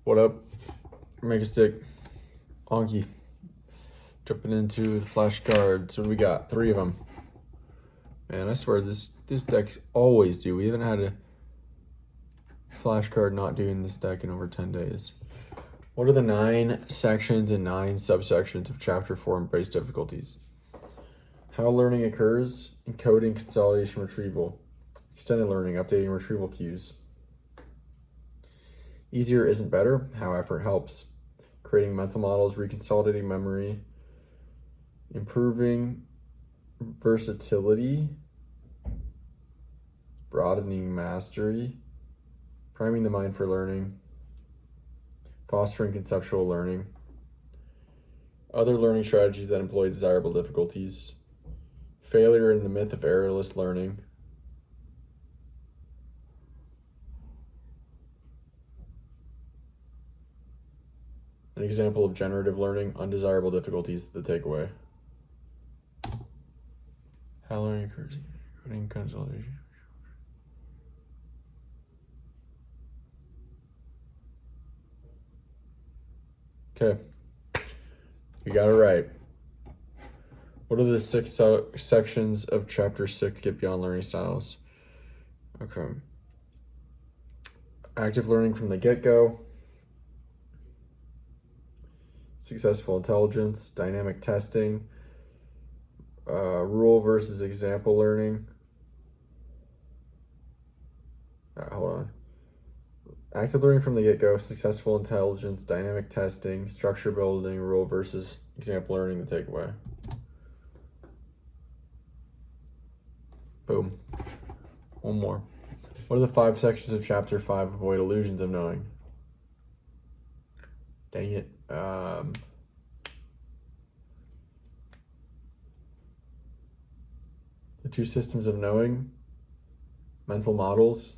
What up? Make a stick. Onky. Jumping into the flashcards. What do we got? 3 of them. Man, I swear this deck's always do. We haven't had a flashcard not doing this deck in over 10 days. What are the 9 sections and 9 subsections of Chapter 4 Embrace Difficulties? How learning occurs, encoding, consolidation, retrieval. Extended learning, updating retrieval queues. Easier isn't better, how effort helps. Creating mental models, reconsolidating memory, improving versatility, broadening mastery, priming the mind for learning, fostering conceptual learning, other learning strategies that employ desirable difficulties, failure in the myth of errorless learning, an example of generative learning, undesirable difficulties, the takeaway. How learning occurs, including consolidation. Okay, we got it right. What are the 6 sections of Chapter 6 Get Beyond Learning Styles? Okay. Active learning from the get-go. Successful intelligence, dynamic testing, rule versus example learning. Hold on. Active learning from the get-go, successful intelligence, dynamic testing, structure building, rule versus example learning, the takeaway. Boom. One more. What are the 5 sections of Chapter 5 Avoid Illusions of Knowing? Dang it. The 2 systems of knowing, mental models,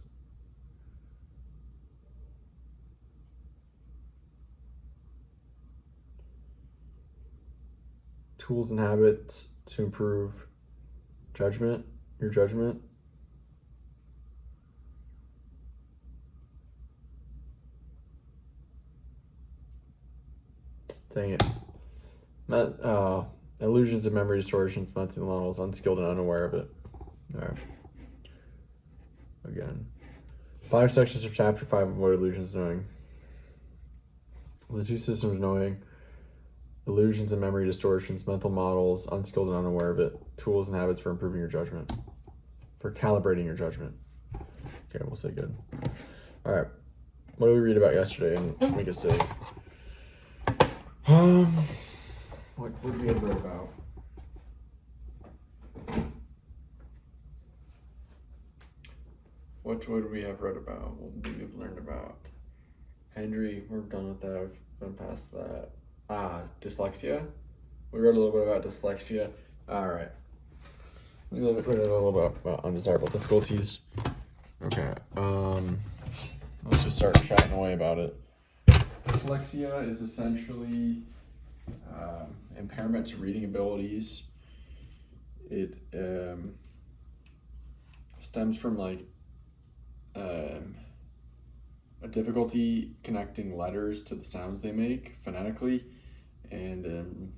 tools and habits to improve judgment, your judgment. Dang it. Illusions of memory distortions, mental models, unskilled and unaware of it. All right. Again. 5 sections of Chapter 5 Avoid Illusions of Knowing. The 2 systems of knowing, illusions and memory distortions, mental models, unskilled and unaware of it, tools and habits for improving your judgment, for calibrating your judgment. Okay, we'll say good. All right. What did we read about yesterday and make it say? What did we have read about? What would we have read about? What did we have learned about? Henry, we're done with that. We've been past that. Dyslexia. We read a little bit about dyslexia. All right. We read a little bit about undesirable difficulties. Okay. Let's just start chatting away about it. Dyslexia is essentially impairment to reading abilities. It stems from a difficulty connecting letters to the sounds they make phonetically, and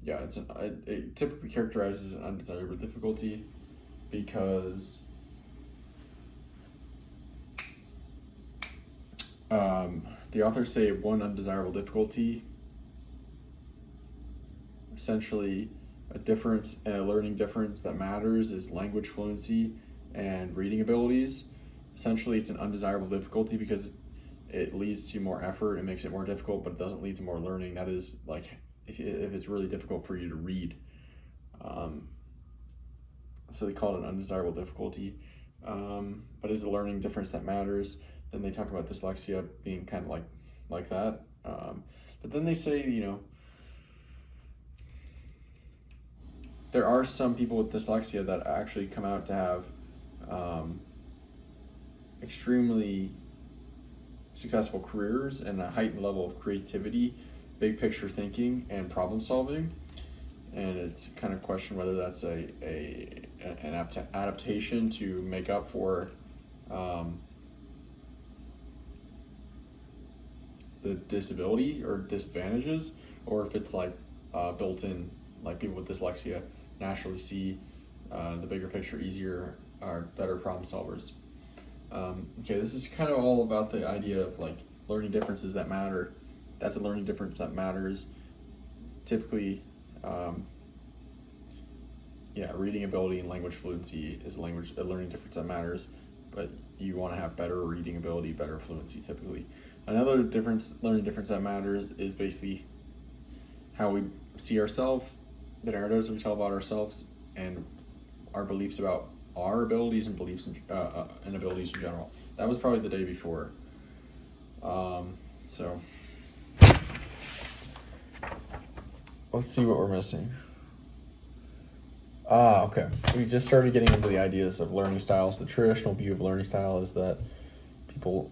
it typically characterizes an undesirable difficulty because the authors say one undesirable difficulty, essentially a learning difference that matters, is language fluency and reading abilities. Essentially, it's an undesirable difficulty because it leads to more effort and makes it more difficult, but it doesn't lead to more learning. That is, if it's really difficult for you to read. So they call it an undesirable difficulty. But is a learning difference that matters. Then they talk about dyslexia being kind of like that. But then they say, there are some people with dyslexia that actually come out to have extremely successful careers and a heightened level of creativity, big picture thinking, and problem solving. And it's kind of questioned whether that's an adaptation to make up for the disability or disadvantages, or if it's like built in, like people with dyslexia naturally see the bigger picture easier, are better problem solvers. Okay, this is kind of all about the idea of like learning differences that matter. That's a learning difference that matters. Typically, reading ability and language fluency is a learning difference that matters, but you want to have better reading ability, better fluency typically. Another learning difference that matters is basically how we see ourselves, the narratives we tell about ourselves, and our beliefs about our abilities and beliefs and abilities in general. That was probably the day before. So let's see what we're missing. Okay. We just started getting into the ideas of learning styles. The traditional view of learning style is that people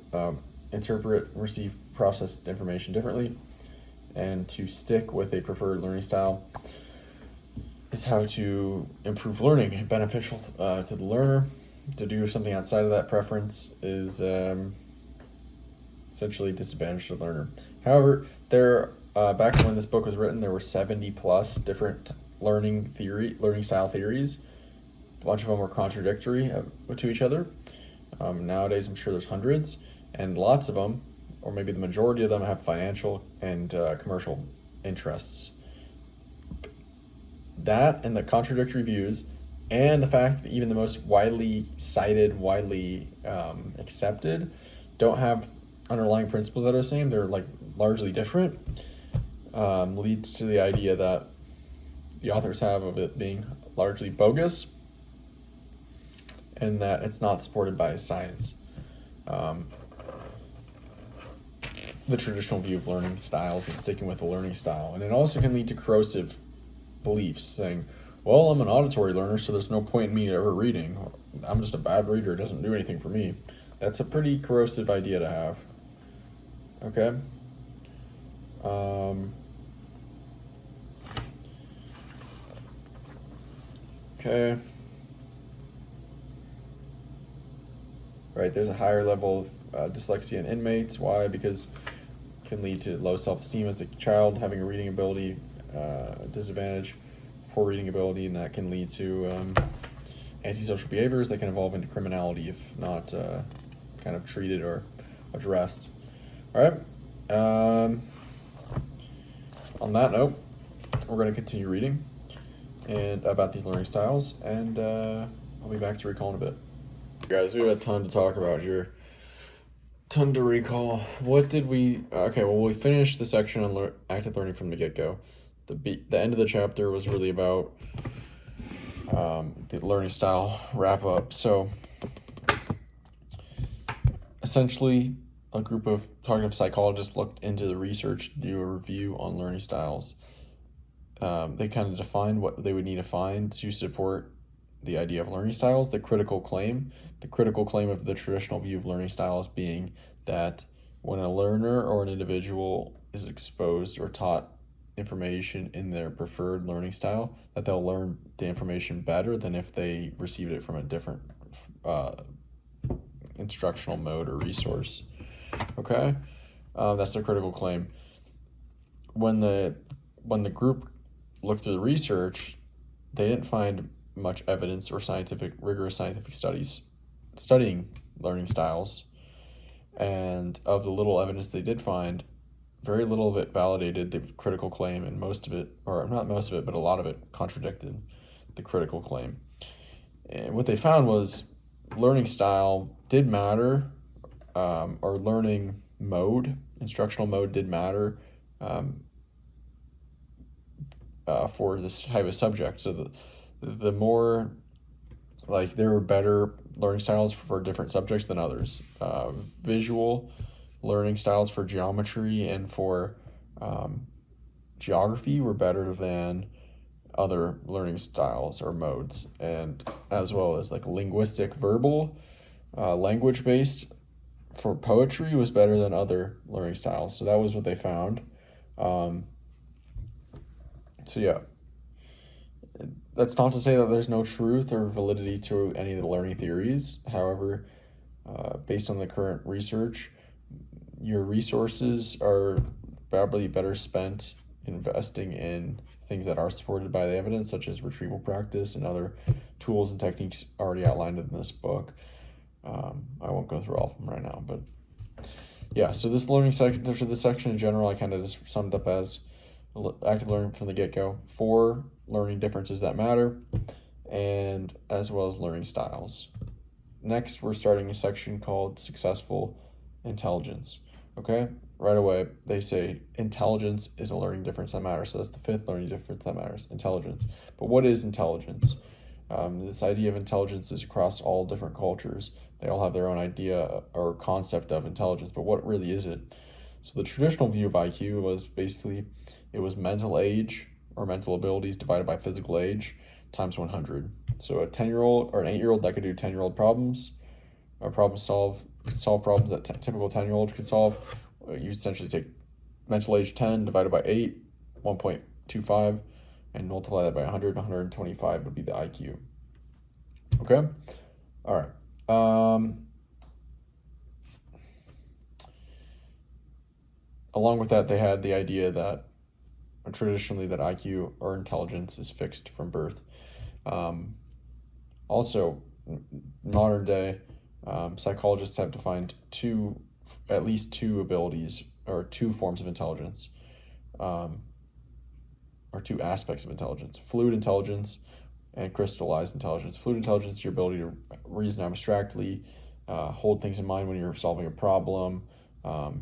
interpret, receive, process information differently, and to stick with a preferred learning style is how to improve learning and beneficial to the learner. To do something outside of that preference is essentially disadvantage to the learner. However, back when this book was written, there were 70 plus different learning style theories. A bunch of them were contradictory to each other. Nowadays, I'm sure there's hundreds, and lots of them, or maybe the majority of them, have financial and commercial interests. That and the contradictory views, and the fact that even the most widely cited, widely accepted, don't have underlying principles that are the same. They're like largely different. Leads to the idea that the authors have of it being largely bogus, and that it's not supported by science. The traditional view of learning styles is sticking with the learning style, and it also can lead to corrosive beliefs, saying, well, I'm an auditory learner, so there's no point in me ever reading. I'm just a bad reader, it doesn't do anything for me. That's a pretty corrosive idea to have. Okay? Okay. Right, there's a higher level of dyslexia in inmates. Why? Because it can lead to low self-esteem as a child, having a reading ability disadvantage, poor reading ability, and that can lead to antisocial behaviors that can evolve into criminality if not kind of treated or addressed. All right. On that note, we're going to continue reading and about these learning styles, and I'll be back to recall in a bit. Guys, we have a ton to talk about here. Ton to recall. What did we... Okay, well, we finished the section on active learning from the get-go. The end of the chapter was really about the learning style wrap-up. So, essentially, a group of cognitive psychologists looked into the research to do a review on learning styles. They kind of defined what they would need to find to support the idea of learning styles. The critical claim of the traditional view of learning styles being that when a learner or an individual is exposed or taught information in their preferred learning style, that they'll learn the information better than if they received it from a different instructional mode or resource. Okay? That's the critical claim. When the group looked through the research, they didn't find much evidence or rigorous scientific studies studying learning styles, and of the little evidence they did find, very little of it validated the critical claim, and most of it, or not most of it, but a lot of it contradicted the critical claim. And what they found was learning style did matter, or learning mode, instructional mode did matter for this type of subject. So the more, like, there were better learning styles for different subjects than others. Visual learning styles for geometry and for geography were better than other learning styles or modes, and as well as like linguistic, verbal, language-based for poetry was better than other learning styles. So that was what they found. So yeah, that's not to say that there's no truth or validity to any of the learning theories. However, based on the current research, Your resources are probably better spent investing in things that are supported by the evidence, such as retrieval practice and other tools and techniques already outlined in this book. I won't go through all of them right now, but yeah, so this learning section, for this section in general, I kind of just summed up as active learning from the get-go, 4 learning differences that matter, and as well as learning styles. Next, we're starting a section called successful intelligence. Okay, right away, they say intelligence is a learning difference that matters. So that's the 5th learning difference that matters, intelligence. But what is intelligence? This idea of intelligence is across all different cultures. They all have their own idea or concept of intelligence, but what really is it? So the traditional view of IQ was basically, it was mental age or mental abilities divided by physical age times 100. So a 10-year-old or an 8-year-old that could do 10-year-old problems, or could solve problems that typical 10-year-old could solve. You essentially take mental age 10 divided by 8, 1.25, and multiply that by 100, 125 would be the IQ. Okay? All right. Along with that, they had the idea that traditionally that IQ or intelligence is fixed from birth. Also, modern day psychologists have defined at least two abilities or 2 forms of intelligence, or 2 aspects of intelligence: fluid intelligence and crystallized intelligence. Fluid intelligence is your ability to reason abstractly, hold things in mind when you're solving a problem,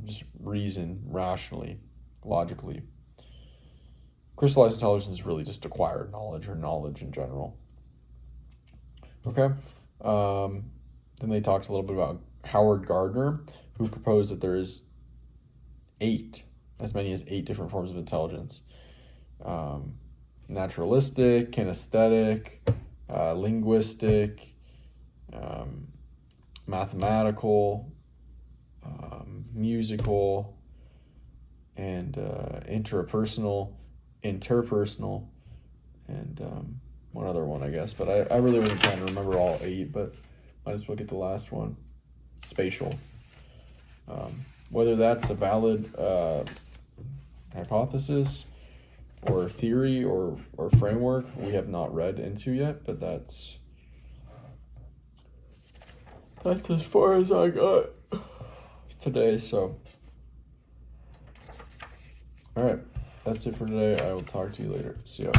just reason rationally, logically. Crystallized intelligence is really just acquired knowledge or knowledge in general. Okay. Then they talked a little bit about Howard Gardner, who proposed that there is as many as 8 different forms of intelligence. Naturalistic, kinesthetic, linguistic, mathematical, musical, and interpersonal, and one other one, I guess. But I really wasn't trying to remember all 8, but might as well get the last one, spatial. Whether that's a valid hypothesis or theory or framework, we have not read into yet, but that's as far as I got today. So, all right, that's it for today. I will talk to you later. See ya.